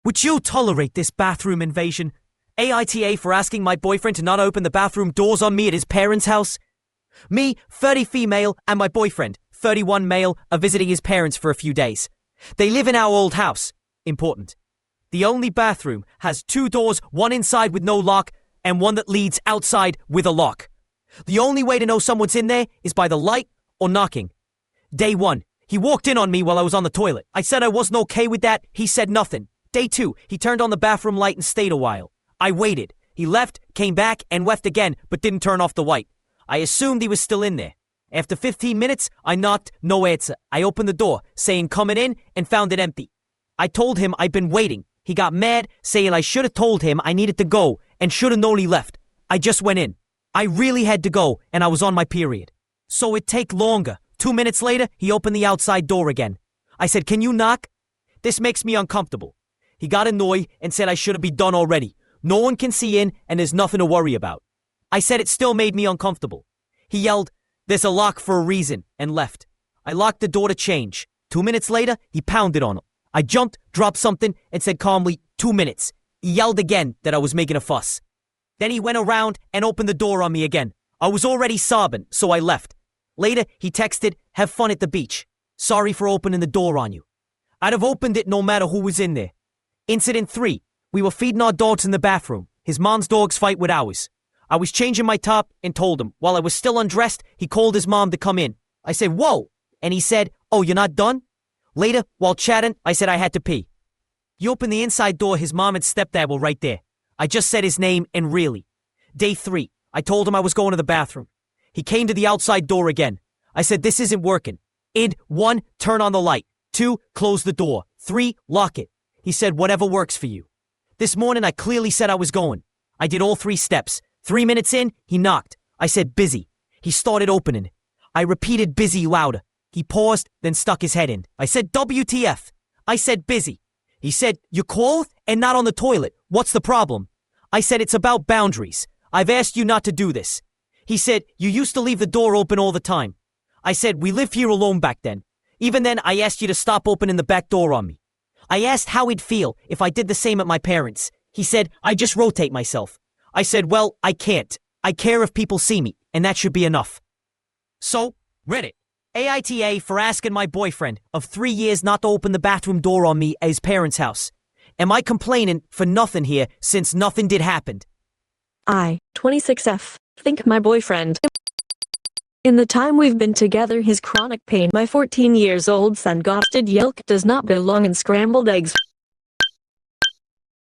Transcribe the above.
Would you tolerate this bathroom invasion? AITA for asking my boyfriend to not open the bathroom doors on me at his parents' house? Me, 30 female, and my boyfriend, 31 male, are visiting his parents for a few days. They live in our old house. Important. The only bathroom has 2 doors, one inside with no lock, and one that leads outside with a lock. The only way to know someone's in there is by the light or knocking. Day 1, he walked in on me while I was on the toilet. I said I wasn't okay with that. He said nothing. Day 2, he turned on the bathroom light and stayed a while. I waited. He left, came back, and left again, but didn't turn off the light. I assumed he was still in there. After 15 minutes, I knocked, no answer. I opened the door, saying coming in, and found it empty. I told him I'd been waiting. He got mad, saying I should have told him I needed to go, and should have known he left. I just went in. I really had to go, and I was on my period. So it'd take longer. 2 minutes later, he opened the outside door again. I said, can you knock? This makes me uncomfortable. He got annoyed and said I should have been done already. No one can see in, and there's nothing to worry about. I said it still made me uncomfortable. He yelled, there's a lock for a reason, and left. I locked the door to change. 2 minutes later, he pounded on it. I jumped, dropped something, and said calmly, 2 minutes. He yelled again that I was making a fuss. Then he went around and opened the door on me again. I was already sobbing, so I left. Later, he texted, have fun at the beach. Sorry for opening the door on you. I'd have opened it no matter who was in there. Incident 3. We were feeding our dogs in the bathroom. His mom's dogs fight with ours. I was changing my top and told him. While I was still undressed, he called his mom to come in. I said, whoa. And he said, oh, you're not done? Later, while chatting, I said I had to pee. He opened the inside door. His mom and stepdad were right there. I just said his name and really. Day 3. I told him I was going to the bathroom. He came to the outside door again. I said, this isn't working. 1, turn on the light. 2, close the door. 3, lock it. He said, whatever works for you. This morning, I clearly said I was going. I did all 3 steps. 3 minutes in, he knocked. I said, busy. He started opening. I repeated busy louder. He paused, then stuck his head in. I said, WTF. I said, busy. He said, you're clothed and not on the toilet. What's the problem? I said, it's about boundaries. I've asked you not to do this. He said, you used to leave the door open all the time. I said, we lived here alone back then. Even then, I asked you to stop opening the back door on me. I asked how he'd feel if I did the same at my parents. He said, I just rotate myself. I said, well, I can't. I care if people see me, and that should be enough. So, Reddit. AITA for asking my boyfriend of 3 years not to open the bathroom door on me at his parents' house. Am I complaining for nothing here since nothing did happen? I, 26F, think my boyfriend. In the time we've been together, his chronic pain, my 14 years old son, ghosted yolk does not belong in scrambled eggs.